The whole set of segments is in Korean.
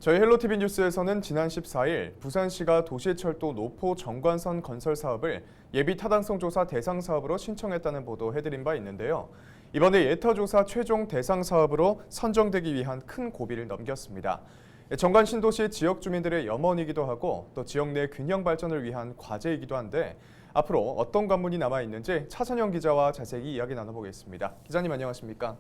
저희 헬로티비 뉴스에서는 지난 14일 부산시가 도시철도 노포 정관선 건설 사업을 예비 타당성 조사 대상 사업으로 신청했다는 보도 해드린 바 있는데요. 이번에 예타조사 최종 대상 사업으로 선정되기 위한 큰 고비를 넘겼습니다. 정관 신도시 지역 주민들의 염원이기도 하고 또 지역 내 균형 발전을 위한 과제이기도 한데 앞으로 어떤 관문이 남아있는지 차선영 기자와 자세히 이야기 나눠보겠습니다. 기자님 안녕하십니까?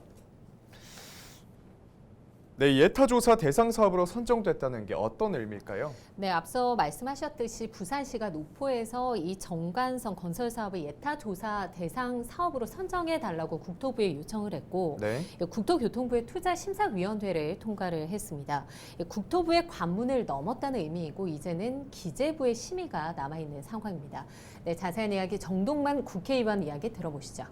네, 예타조사 대상 사업으로 선정됐다는 게 어떤 의미일까요? 네, 앞서 말씀하셨듯이 부산시가 노포에서 이 정관선 건설 사업을 예타조사 대상 사업으로 선정해달라고 국토부에 요청을 했고 국토교통부의 투자심사위원회를 통과를 했습니다. 국토부의 관문을 넘었다는 의미이고 이제는 기재부의 심의가 남아있는 상황입니다. 네, 자세한 이야기 정동만 국회의원 이야기 들어보시죠.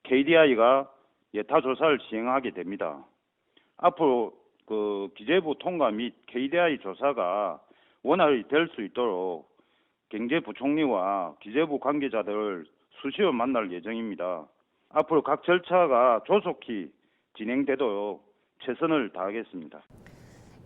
KDI가 예타조사를 시행하게 됩니다. 앞으로 기재부 통과 및 KDI 조사가 원활히 될 수 있도록 경제부총리와 기재부 관계자들을 수시로 만날 예정입니다. 앞으로 각 절차가 조속히 진행되도록 최선을 다하겠습니다.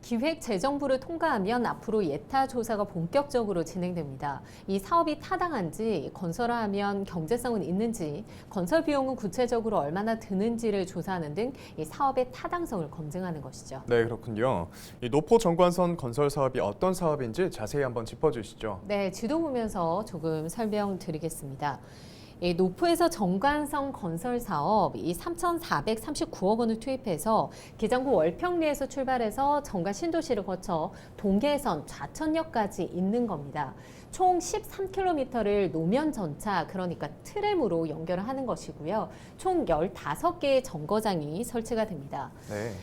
기획재정부를 통과하면 앞으로 예타 조사가 본격적으로 진행됩니다. 이 사업이 타당한지, 건설을 하면 경제성은 있는지, 건설 비용은 구체적으로 얼마나 드는지를 조사하는 등 이 사업의 타당성을 검증하는 것이죠. 네, 그렇군요. 이 노포 정관선 건설 사업이 어떤 사업인지 자세히 한번 짚어주시죠. 네, 지도 보면서 조금 설명드리겠습니다. 노포에서 정관선 건설 사업 이 3,439억 원을 투입해서 기장구 월평리에서 출발해서 정관 신도시를 거쳐 동계선 좌천역까지 잇는 겁니다. 총 13km를 노면 전차, 그러니까 트램으로 연결을 하는 것이고요. 총 15개의 정거장이 설치가 됩니다. 네.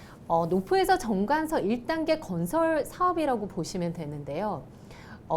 노포에서 정관선 1단계 건설 사업이라고 보시면 되는데요.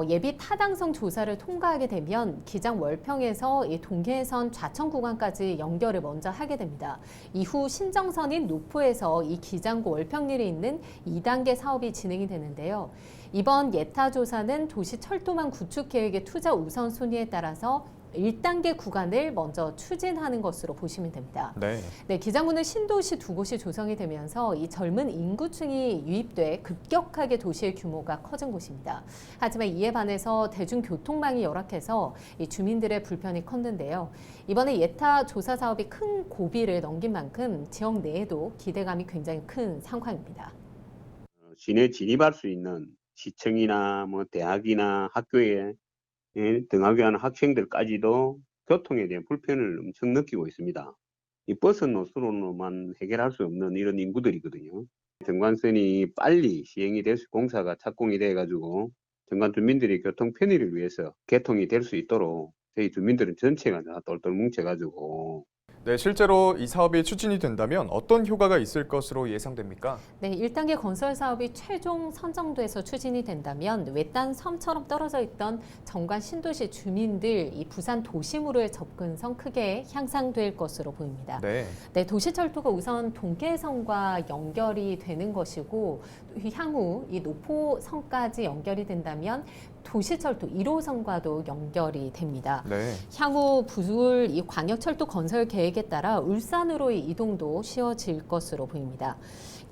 예비 타당성 조사를 통과하게 되면 기장 월평에서 이 동계선 좌천 구간까지 연결을 먼저 하게 됩니다. 이후 신정선인 노포에서 이 기장구 월평리에 있는 2단계 사업이 진행이 되는데요. 이번 예타 조사는 도시철도망 구축 계획의 투자 우선순위에 따라서 1단계 구간을 먼저 추진하는 것으로 보시면 됩니다. 네, 기장구는 신도시 두 곳이 조성이 되면서 이 젊은 인구층이 유입돼 급격하게 도시의 규모가 커진 곳입니다. 하지만 이에 반해서 대중교통망이 열악해서 이 주민들의 불편이 컸는데요. 이번에 예타 조사 사업이 큰 고비를 넘긴 만큼 지역 내에도 기대감이 굉장히 큰 상황입니다. 시내에 진입할 수 있는 시청이나 대학이나 학교에 등하교하는 학생들까지도 교통에 대한 불편을 엄청 느끼고 있습니다. 이 버스 노선으로만 해결할 수 없는 이런 인구들이거든요. 정관선이 빨리 시행이 돼서 공사가 착공이 돼가지고 정관 주민들이 교통 편의를 위해서 개통이 될 수 있도록 저희 주민들은 전체가 다 똘똘 뭉쳐가지고 네, 실제로 이 사업이 추진이 된다면 어떤 효과가 있을 것으로 예상됩니까? 네, 1단계 건설 사업이 최종 선정돼서 추진이 된다면 외딴 섬처럼 떨어져 있던 정관 신도시 주민들 이 부산 도심으로의 접근성 크게 향상될 것으로 보입니다. 네, 도시철도가 우선 동계선과 연결이 되는 것이고 향후 이 노포선까지 연결이 된다면 도시철도 1호선과도 연결이 됩니다. 네. 향후 부술 이 광역철도 건설 계획에 따라 울산으로의 이동도 쉬워질 것으로 보입니다.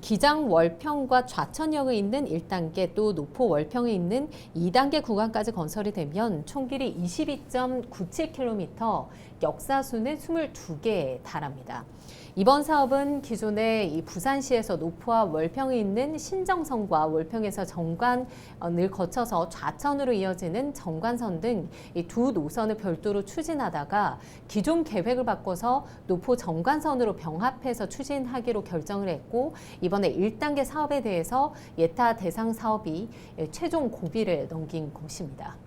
기장 월평과 좌천역에 있는 1단계 또 노포 월평에 있는 2단계 구간까지 건설이 되면 총 길이 22.97km, 역사수는 22개에 달합니다. 이번 사업은 기존에 이 부산시에서 노포와 월평에 있는 신정선과 월평에서 정관을 거쳐서 좌천으로 이어지는 정관선 등 이 두 노선을 별도로 추진하다가 기존 계획을 바꿔서 노포 정관선으로 병합해서 추진하기로 결정을 했고 이번에 1단계 사업에 대해서 예타 대상 사업이 최종 고비를 넘긴 곳입니다.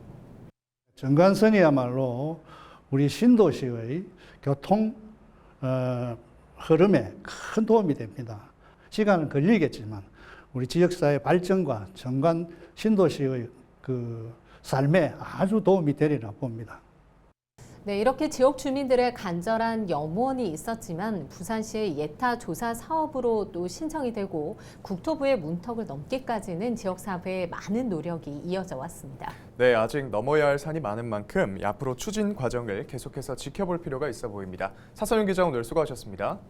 정관선이야말로 우리 신도시의 교통 흐름에 큰 도움이 됩니다. 시간은 걸리겠지만 우리 지역사회 발전과 정관 신도시의 삶에 아주 도움이 되리라 봅니다. 네, 이렇게 지역 주민들의 간절한 염원이 있었지만 부산시의 예타 조사 사업으로 또 신청이 되고 국토부의 문턱을 넘기까지는 지역사회의 많은 노력이 이어져 왔습니다. 네, 아직 넘어야 할 산이 많은 만큼 앞으로 추진 과정을 계속해서 지켜볼 필요가 있어 보입니다. 차선영 기자 오늘 수고하셨습니다.